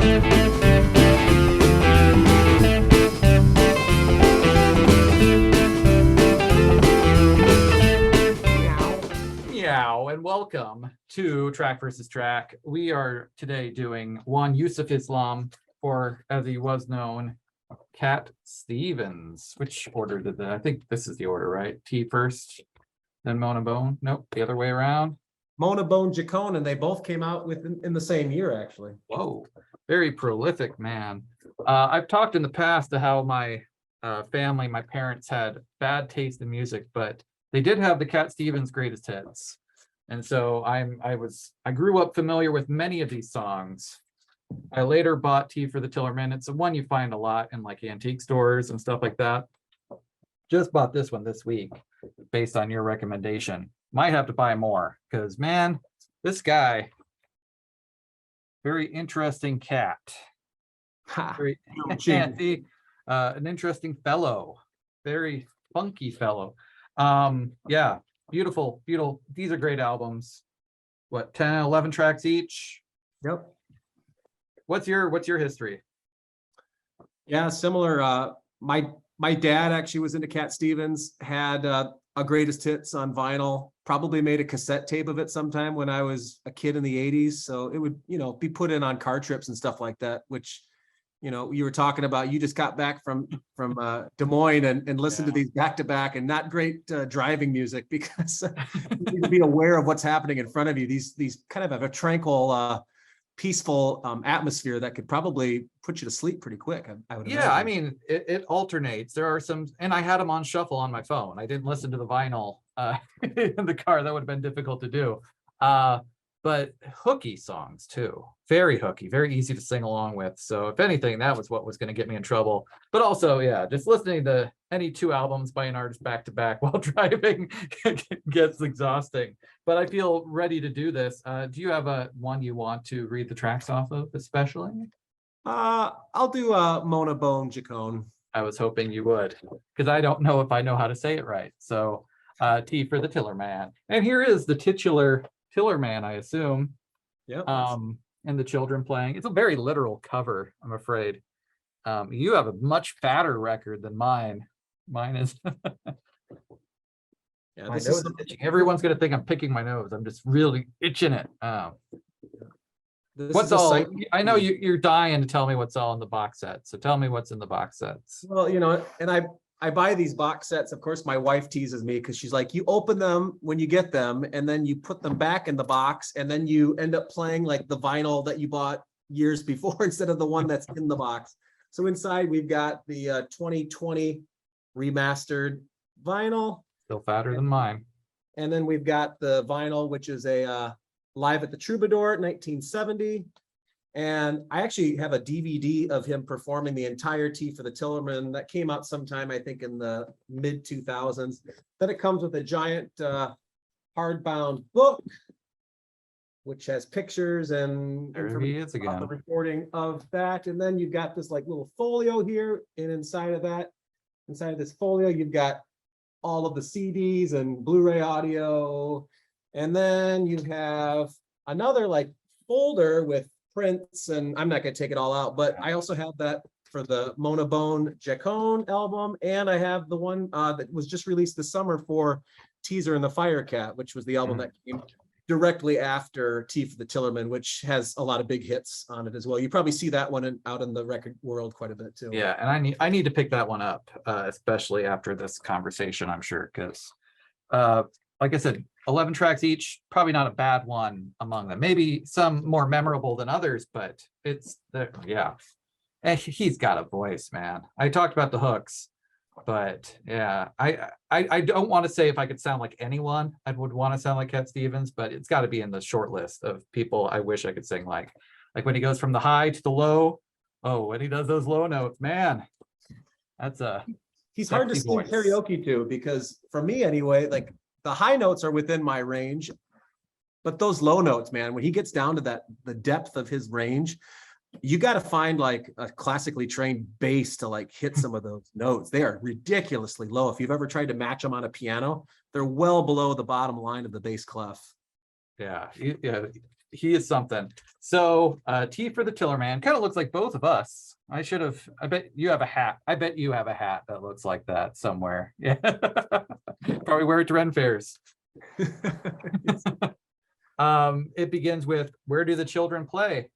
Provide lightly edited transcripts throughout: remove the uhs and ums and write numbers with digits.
And welcome to Track versus Track. We are today doing one Yusuf Islam, or as he was known, Cat Stevens. Which order did that? I think this is the order, right? T first, then Mona Bone. Nope, the other way around. Mona Bone Jakon, and they both came out in the same year, actually. Whoa, very prolific man. I've talked in the past to how my family, my parents had bad taste in music, but they did have the Cat Stevens greatest hits. And so I grew up familiar with many of these songs. I later bought Tea for the Tillerman. It's the one you find a lot in like antique stores and stuff like that. Just bought this one this week based on your recommendation. Might have to buy more because, man, this guy, very interesting cat. Very, an interesting fellow, very funky fellow. Yeah. Beautiful. These are great albums. What, 10, 11 tracks each? Yep. What's your history? Yeah, similar. My dad actually was into Cat Stevens, had a greatest hits on vinyl, probably made a cassette tape of it sometime when I was a kid in the 80s. So it would, be put in on car trips and stuff like that, which, you were talking about, you just got back from Des Moines and listened to these back to back, and not great driving music, because you need to be aware of what's happening in front of you. These kind of have a tranquil, peaceful atmosphere that could probably put you to sleep pretty quick. I would imagine. I mean, it alternates. There are some, and I had them on shuffle on my phone. I didn't listen to the vinyl in the car. That would have been difficult to do. But hooky songs too, very hooky, very easy to sing along with. So if anything, that was what was going to get me in trouble. But also, just listening to any two albums by an artist back to back while driving gets exhausting. But I feel ready to do this. Do you have one you want to read the tracks off of, especially? I'll do Mona Bone Jakon. I was hoping you would, because I don't know if I know how to say it right. So T for the Tillerman. And here is the titular Tillerman, I assume. Yeah. And the children playing. It's a very literal cover, I'm afraid. You have a much fatter record than mine. Mine is my nose is itching. Everyone's gonna think I'm picking my nose. I'm just really itching it. What's all? I know you're dying to tell me what's all in the box set. So tell me what's in the box sets. Well, and I buy these box sets. Of course, my wife teases me because she's like, you open them when you get them, and then you put them back in the box, and then you end up playing like the vinyl that you bought years before instead of the one that's in the box. So inside we've got the 2020 remastered vinyl. Still fatter than mine. And then we've got the vinyl, which is a Live at the Troubadour 1970. And I actually have a DVD of him performing the entire Tea for the Tillerman that came out sometime, I think, in the mid 2000s. Then it comes with a giant hardbound book, which has pictures and information about the recording of that. And then you've got this like little folio here, and inside of this folio, you've got all of the CDs and Blu-ray audio. And then you have another like folder with prints, and I'm not going to take it all out, but I also have that for the Mona Bone Jakon album, and I have the one that was just released this summer for Teaser and the Firecat, which was the album that came directly after Tea for the Tillerman, which has a lot of big hits on it as well. You probably see that one out in the record world quite a bit too. Yeah, and I need to pick that one up, especially after this conversation, I'm sure, because like I said, 11 tracks each, probably not a bad one among them. Maybe some more memorable than others, but and he's got a voice, man. I talked about the hooks, but I don't want to say if I could sound like anyone, I would want to sound like Cat Stevens, but it's got to be in the short list of people I wish I could sing like when he goes from the high to the low. Oh, when he does those low notes, man, that's he's hard to sing karaoke to, because for me anyway, like the high notes are within my range, but those low notes, man, when he gets down to the depth of his range, you got to find like a classically trained bass to like hit some of those notes. They are ridiculously low. If you've ever tried to match them on a piano, they're well below the bottom line of the bass clef. Yeah. he is something. So T for the Tillerman kind of looks like both of us. I bet you have a hat. I bet you have a hat that looks like that somewhere. Yeah. Probably wear it to Ren fairs. It begins with, where do the children play?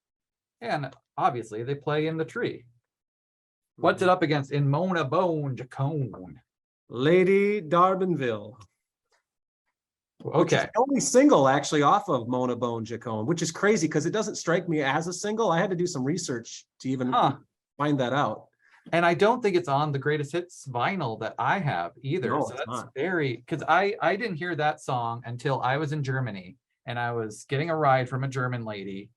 And obviously they play in the tree. What's it up against in Mona Bone Jakon? Lady Darbanville. Okay. The only single actually off of Mona Bone Jakon, which is crazy because it doesn't strike me as a single. I had to do some research to even find that out. And I don't think it's on the greatest hits vinyl that I have either. No, so it's that's not. because I didn't hear that song until I was in Germany and I was getting a ride from a German lady.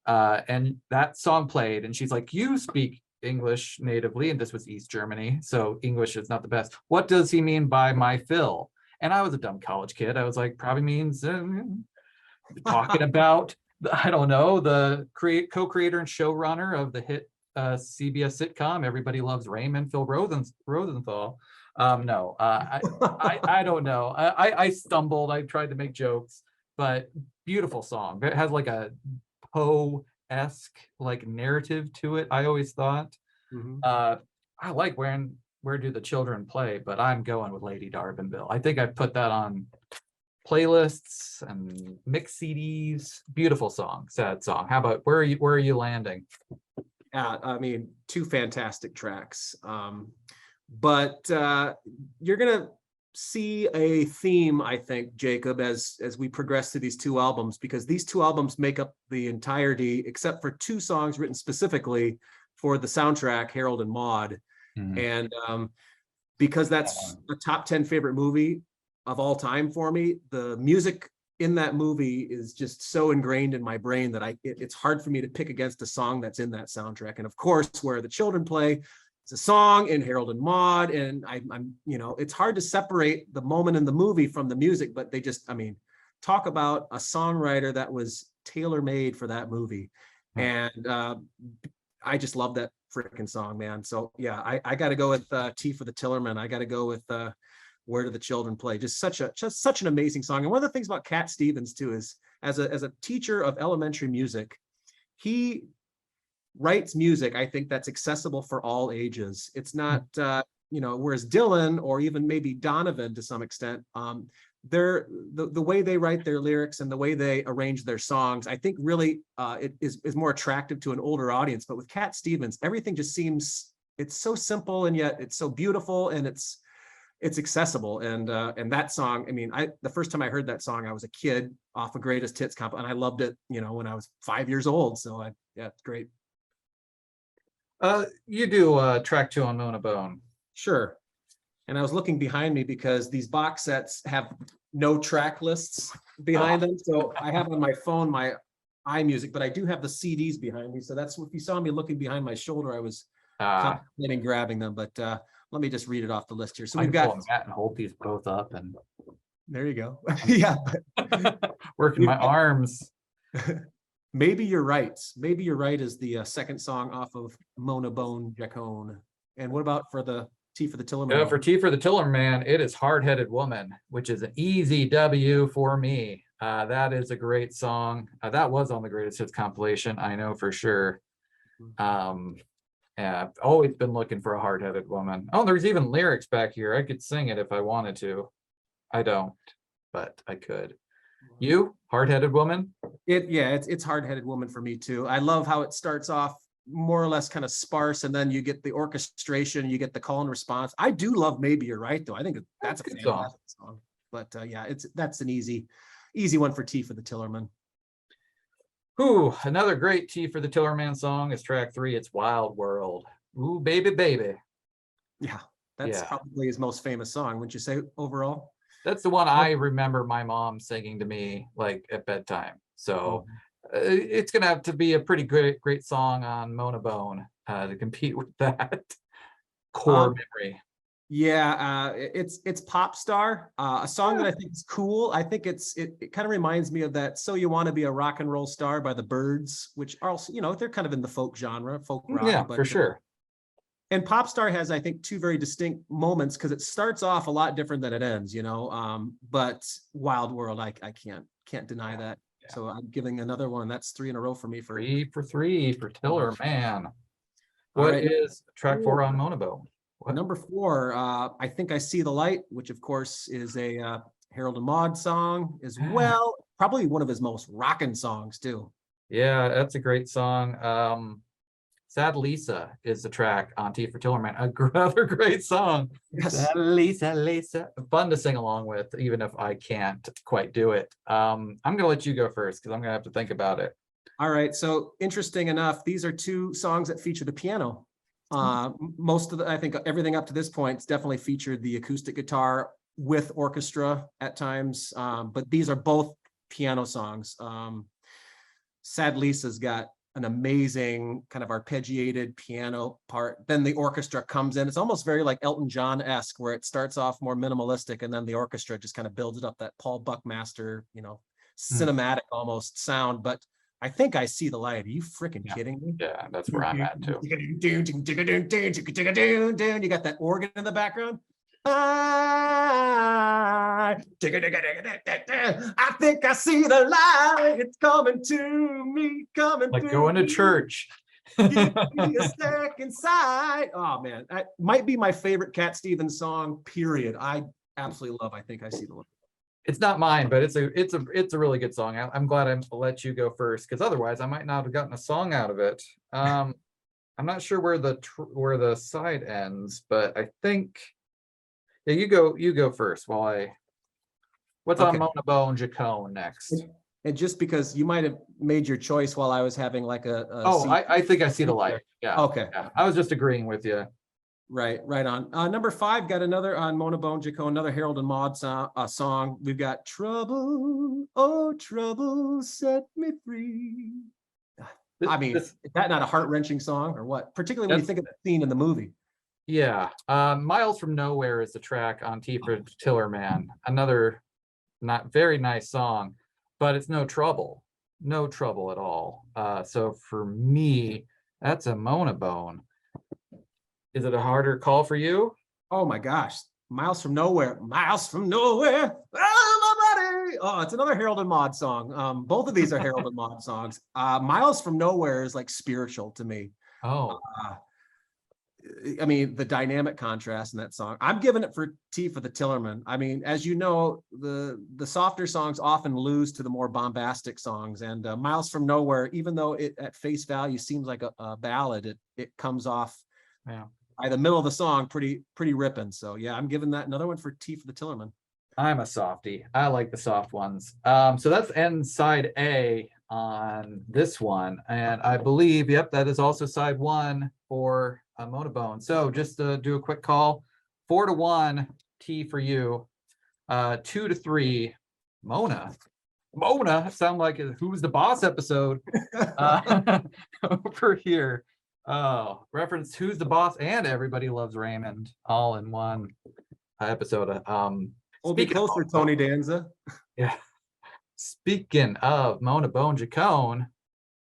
And that song played and she's like, you speak English natively, and this was East Germany, so English is not the best. What does he mean by my fill? And I was a dumb college kid. I was like, probably means talking about, I don't know, the co-creator and showrunner of the hit CBS sitcom Everybody Loves Raymond, Phil Rosenthal. No, I don't know. I stumbled. I tried to make jokes, but beautiful song. It has like a Poe-esque like narrative to it. I always thought. I like Where Do the Children Play, but I'm going with Lady Darbanville. I think I put that on playlists and mix CDs. Beautiful song, sad song. How about where are you landing? I mean, two fantastic tracks. But you're gonna see a theme, I think, Jacob, as we progress through these two albums, because these two albums make up the entirety, except for two songs written specifically for the soundtrack, Harold and Maude. And because that's a top 10 favorite movie of all time for me, the music in that movie is just so ingrained in my brain that it's hard for me to pick against a song that's in that soundtrack. And of course, Where the Children Play, it's a song in Harold and Maude, and I'm it's hard to separate the moment in the movie from the music, but they just, I mean, talk about a songwriter that was tailor-made for that movie. And I just love that freaking song, man. So yeah, I got to go with T for the Tillerman. I got to go with Where Do the Children Play? Just such an amazing song. And one of the things about Cat Stevens too is, as a teacher of elementary music, he writes music, I think, that's accessible for all ages. It's not whereas Dylan, or even maybe Donovan to some extent, the way they write their lyrics and the way they arrange their songs, I think really it is more attractive to an older audience. But with Cat Stevens, everything just seems, it's so simple and yet it's so beautiful, and it's accessible. And that song, I mean, the first time I heard that song, I was a kid off a Greatest Hits comp, and I loved it, when I was 5 years old. So yeah, it's great. You do track 2 on Mona Bone. Sure. And I was looking behind me because these box sets have no track lists behind them. So I have on my phone my iMusic, but I do have the CDs behind me. So that's, if you saw me looking behind my shoulder, I was contemplating grabbing them. But let me just read it off the list here. So we've got Matt and hold these both up, and there you go. Yeah. Working my arms. Maybe You're Right. Maybe You're Right is the second song off of Mona Bone Jakon. And what about for the T for the Tillerman? For T for the Tillerman, it is Hard-Headed Woman, which is an easy W for me. That is a great song. That was on the Greatest Hits compilation, I know for sure. Yeah, I've always been looking for a hard-headed woman. Oh, there's even lyrics back here. I could sing it if I wanted to. I don't, but I could. You, Hard-Headed Woman? It's Hard-Headed Woman for me too. I love how it starts off more or less kind of sparse, and then you get the orchestration, you get the call and response. I do love Maybe You're Right though. I think that's a fantastic song. But yeah, that's an easy one for T for the Tillerman. Ooh, another great T for the Tillerman song is track 3. It's Wild World. Ooh, baby, baby. Yeah, that's probably his most famous song, wouldn't you say, overall? That's the one I remember my mom singing to me like at bedtime. So it's gonna have to be a pretty great song on Mona Bone to compete with that core memory. Yeah, it's Pop Star, a song that I think is cool. I think it kind of reminds me of that So You Want to Be a Rock and Roll Star by the Byrds, which are also, they're kind of in the folk genre, folk rock. Yeah, but, for sure. And Pop Star has, I think, two very distinct moments because it starts off a lot different than it ends, but Wild World, I can't deny that So I'm giving another one. That's 3 in a row for me for 3 for Tillerman. All What right, is track 4 on Mona Bone? What? number 4, I Think I See the Light, which of course is a Harold and Maude song as well. Probably one of his most rockin' songs too. Yeah, that's a great song. Sad Lisa is the track on T for Tillerman. Another great song. Yes. Sad Lisa, Lisa. Fun to sing along with, even if I can't quite do it. I'm gonna let you go first because I'm gonna have to think about it. All right. So interesting enough, these are 2 songs that feature the piano. Most of the, I think everything up to this point, it's definitely featured the acoustic guitar with orchestra at times. But these are both piano songs. Sad Lisa's got an amazing kind of arpeggiated piano part. Then the orchestra comes in. It's almost very like Elton John-esque, where it starts off more minimalistic and then the orchestra just kind of builds it up, that Paul Buckmaster, cinematic almost sound. But I Think I See the Light. Are you freaking kidding me? Yeah, that's where I'm at too. You got that organ in the background. I think I see the light. It's coming to me, coming Like to going to me. church. Give me a second sight. Oh man, that might be my favorite Cat Stevens song. Period. I absolutely love I Think I See the Light. It's not mine, but it's a really good song. I'm glad I let you go first because otherwise I might not have gotten a song out of it. I'm not sure where the side ends, but I think yeah, you go first while what's on Okay. Mona Bone Jakon next? And just because you might have made your choice while I was having like a I think I see the light. Yeah. Okay. Yeah. I was just agreeing with you. Right on. Number 5 got another on Mona Bone Jakon, another Harold and Maude song. We've got Trouble, oh Trouble, Set Me Free. I mean, is that not a heart-wrenching song or what? Particularly when you think of the scene in the movie. Yeah. Miles from Nowhere is the track on T for Tillerman. Another not very nice song, but it's no trouble at all. So for me, that's a Mona Bone. Is it a harder call for you? Oh my gosh. Miles from Nowhere. Miles from Nowhere. Oh, my buddy. Oh, it's another Harold and Maude song. Both of these are Harold and Maude songs. Miles from Nowhere is like spiritual to me. Oh. I mean, the dynamic contrast in that song. I'm giving it for T for the Tillerman. I mean, as you know, the softer songs often lose to the more bombastic songs. And Miles from Nowhere, even though it at face value seems like a ballad, it comes off by the middle of the song pretty ripping. So yeah, I'm giving that another one for T for the Tillerman. I'm a softie. I like the soft ones. So that's end side A on this one. And I believe, yep, that is also side 1 for Mona Bone. So just to do a quick call, 4-1 T for you, 2-3 Mona. Sound like a Who's the Boss episode over here. Oh, reference Who's the Boss and Everybody Loves Raymond all in one episode. We'll be closer, Tony Danza. Yeah. Speaking of Mona Bone Jakon,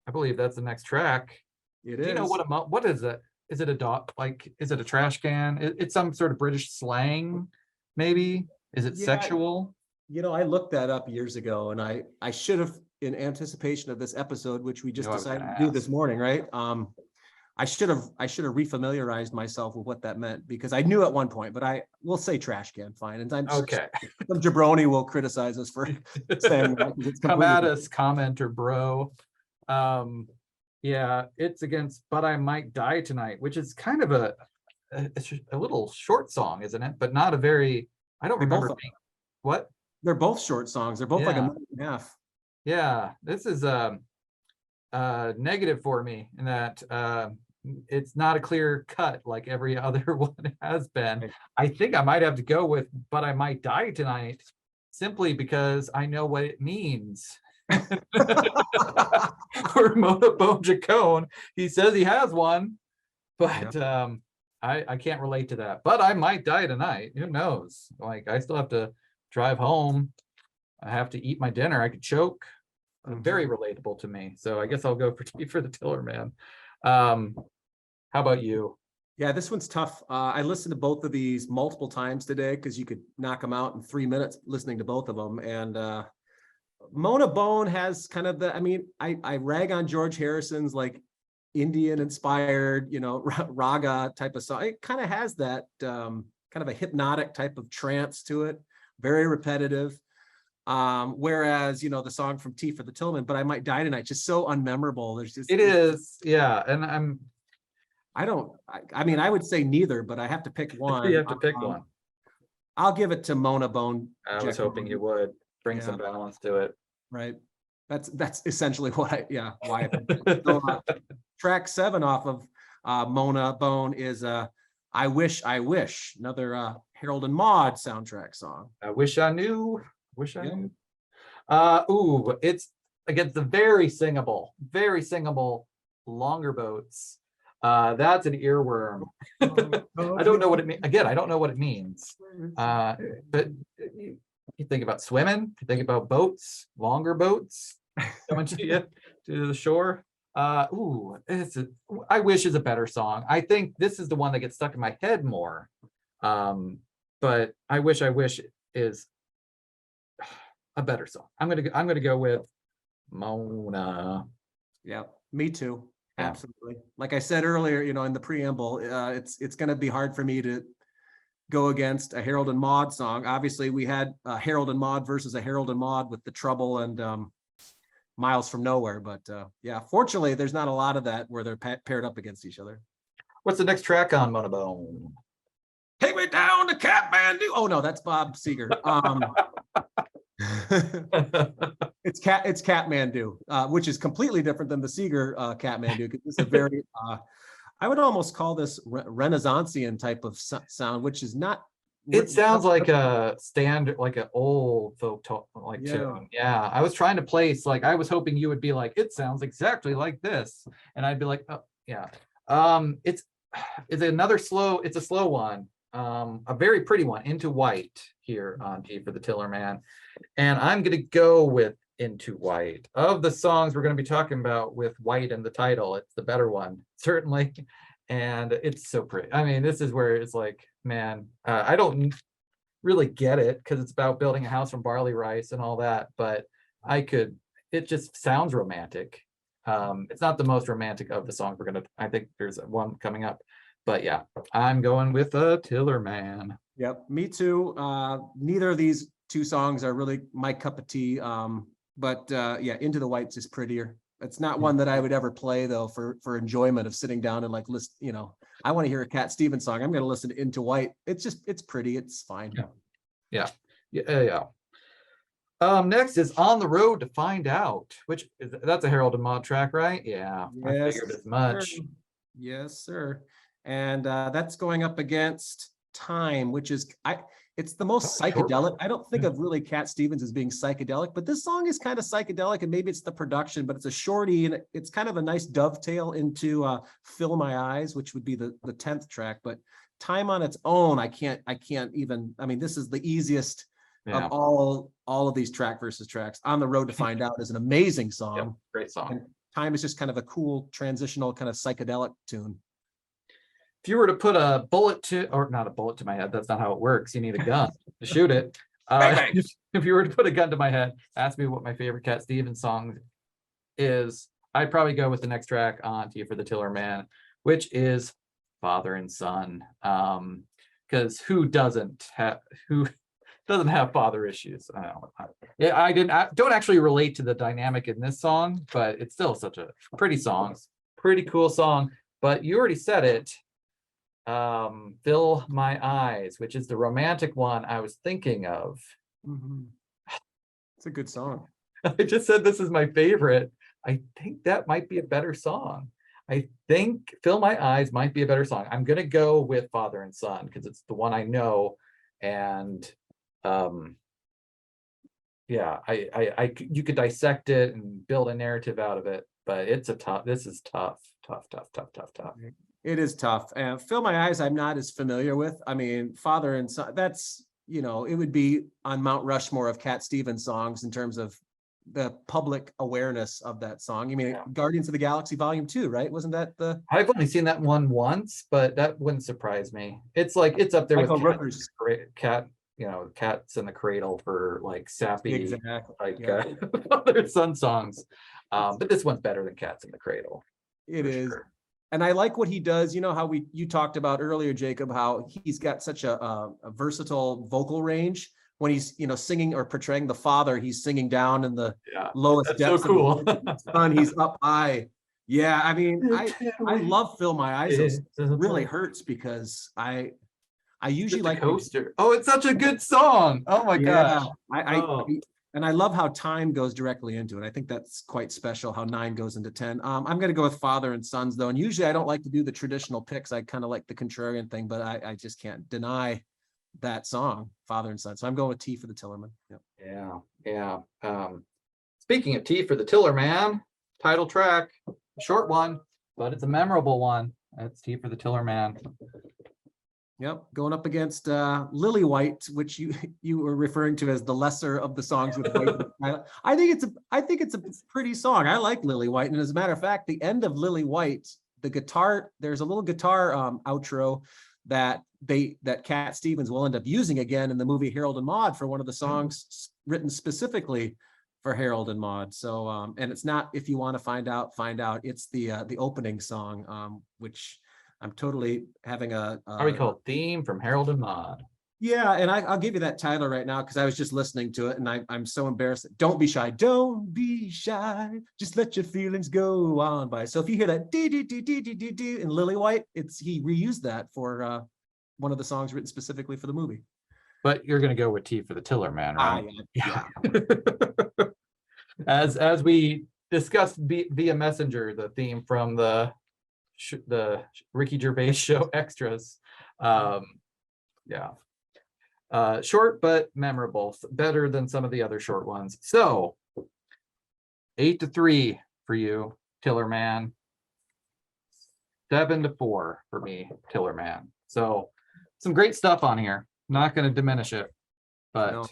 I believe that's the next track. It Do you know what is it? Is it a dog? Like, is it a trash can? It's some sort of British slang, maybe? Is it sexual? I looked that up years ago, and I should have, in anticipation of this episode, which we just decided to do this morning, right? I should have refamiliarized myself with what that meant, because I knew at one point, but we'll say trash can, fine. And I'm okay. Some jabroni will criticize us for saying that. Come at us, commenter bro. Yeah, it's against But I Might Die Tonight, which is kind of a little short song, isn't it? But not a very, I don't remember what? They're both short songs. They're both like a minute and a half. Yeah, this is negative for me in that it's not a clear cut like every other one has been. I think I might have to go with But I Might Die Tonight, simply because I know what it means. Or Mona Bone Jakon, he says he has one, but I can't relate to that. But I might die tonight. Who knows? Like, I still have to drive home. I have to eat my dinner. I could choke. Very relatable to me. So I guess I'll go for T for the Tillerman. How about you? Yeah, this one's tough. I listened to both of these multiple times today because you could knock them out in 3 minutes listening to both of them. And Mona Bone has kind of the, I mean, I rag on George Harrison's like Indian inspired, you know, raga type of song. It kind of has that kind of a hypnotic type of trance to it, very repetitive. Whereas, you know, the song from T for the Tillman, But I Might Die Tonight, just so unmemorable. There's just, It is, yeah, and I mean, I would say neither, but I have to pick one. you have to pick one. I'll give it to Mona Bone. I was hoping you would bring some balance to it. Right. That's essentially what why I picked. So, track 7 off of Mona Bone is I Wish, another Harold and Maude soundtrack song. I wish I knew. Ooh, it's against the very singable Longer Boats. That's an earworm. I don't know what it means. Again, I don't know what it means. But you think about swimming, you think about boats, longer boats coming to you to the shore. Ooh, I Wish is a better song. I think this is the one that gets stuck in my head more. But I Wish is a better song. I'm gonna go with Mona. Yeah, me too. Yeah. Absolutely. Like I said earlier, you know, in the preamble, it's going to be hard for me to go against a Harold and Maude song. Obviously, we had Harold and Maude versus a Harold and Maude with The Trouble and Miles from Nowhere. But yeah, fortunately, there's not a lot of that where they're paired up against each other. What's the next track on Mona Bone? Take Me Down to Kathmandu. Oh no, that's Bob Seger. It's Kathmandu, which is completely different than the Seeger Kathmandu, because this is a very I would almost call this Renaissancean type of sound, which is not. It sounds like a standard, like an old folk tune. Yeah, I was trying to place, like, I was hoping you would be like, it sounds exactly like this, and I'd be like, oh yeah. It's another slow. It's a slow one. A very pretty one, Into White, here on T for the Tillerman. And I'm going to go with Into White. Of the songs we're going to be talking about with white in the title, it's the better one, certainly. And it's so pretty. I mean, this is where it's like, man, I don't really get it because it's about building a house from barley rice and all that, but it just sounds romantic. It's not the most romantic of the songs I think there's one coming up. But yeah, I'm going with a Tillerman. Yep, me too. Neither of these two songs are really my cup of tea. But yeah, Into the Whites is prettier. It's not one that I would ever play though for enjoyment of sitting down and like listen. You know, I want to hear a Cat Stevens song. I'm going to listen to Into White. It's pretty. It's fine. Yeah. Next is On the Road to Find Out, that's a Harold and Maude track, right? Yeah, yes, I figured as much. Sir. Yes, sir. And that's going up against Time, which is it's the most psychedelic. I don't think of really Cat Stevens as being psychedelic, but this song is kind of psychedelic, and maybe it's the production, but it's a shorty and it's kind of a nice dovetail into Fill My Eyes, which would be the 10th track. But Time on its own, I can't even, I mean, this is the easiest of all of these track versus tracks. On the Road to Find Out is an amazing song. Yep, great song. And Time is just kind of a cool transitional kind of psychedelic tune. If you were to put a bullet or not a bullet to my head, that's not how it works. You need a gun to shoot it. If you were to put a gun to my head, ask me what my favorite Cat Stevens song is, I'd probably go with the next track on T for the Tillerman, which is Father and Son. Because who doesn't have father issues? I don't actually relate to the dynamic in this song, but it's still such a pretty song, pretty cool song. But you already said it. Fill My Eyes, which is the romantic one I was thinking of. Mm-hmm. It's a good song. I just said this is my favorite. I think that might be a better song. I think Fill My Eyes might be a better song. I'm gonna go with Father and Son because it's the one I know, and yeah, you could dissect it and build a narrative out of it, but this is tough. It is tough. And Fill My Eyes, I'm not as familiar with. I mean, Father and Son, that's, you know, it would be on Mount Rushmore of Cat Stevens songs in terms of the public awareness of that song. You mean Guardians of the Galaxy Volume 2, right? Wasn't that I've only seen that one once, but that wouldn't surprise me. It's like, it's up there Michael with Rooker's Cat, Cats in the Cradle for like sappy, Exactly. like Yeah, father and son songs. But this one's better than Cats in the Cradle. it for is. sure. And I like what he does. You know how you talked about earlier, Jacob, how he's got such a versatile vocal range when he's singing or portraying the father. He's singing down in the Yeah, lowest that's so depths cool. of the sun. He's up high. Yeah, I mean, I love Fill My Eyes. It really hurts because I usually Just a like coaster. Oh, it's such a good song. Oh my gosh. Oh. And I love how time goes directly into it. I think that's quite special how 9 goes into 10. I'm going to go with Father and Sons though. And usually I don't like to do the traditional picks. I kind of like the contrarian thing, but I just can't deny that song, Father and Son. So I'm going with T for the Tillerman. Yep. Yeah. Speaking of T for the Tillerman, title track, short one, but it's a memorable one. That's T for the Tillerman. Yep, going up against Lily White, which you were referring to as the lesser of the songs with White. I think it's a pretty song. I like Lily White, and as a matter of fact, the end of Lily White, the guitar, there's a little guitar outro that Cat Stevens will end up using again in the movie Harold and Maude for one of the songs written specifically for Harold and Maude. So and it's not If You Want to Find Out, Find Out. It's the opening song, which I'm totally having How we call theme from Harold and Maude. Yeah, and I'll give you that title right now because I was just listening to it and I'm so embarrassed. Don't be shy. Don't be shy. Just let your feelings go on by. So if you hear that dee dee dee dee dee dee dee in Lily White, he reused that for one of the songs written specifically for the movie. But you're gonna go with T for the Tillerman, right? Yeah. As we discussed via Messenger, the theme from the Ricky Gervais show Extras. Short but memorable, better than some of the other short ones. So 8-3 for you, Tillerman. 7-4 for me, Tillerman. So some great stuff on here. Not going to diminish it, but No.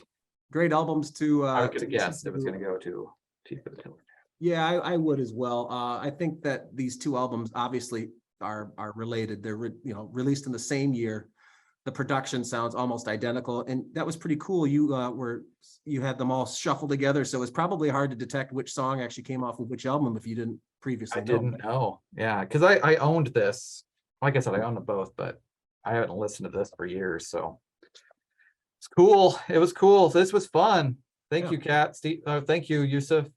Great albums to I could have guessed it was going to go to T for the Tillerman. Yeah, I would as well. I think that these two albums obviously are related. They're released in the same year. The production sounds almost identical, and that was pretty cool. You had them all shuffled together, so it's probably hard to detect which song actually came off of which album if you didn't previously I didn't know. Yeah, because I owned this. Like I said, I owned them both, but I haven't listened to this for years. So it's cool. It was cool. This was fun. Thank you, Kat. Steve. Thank you, Yusuf.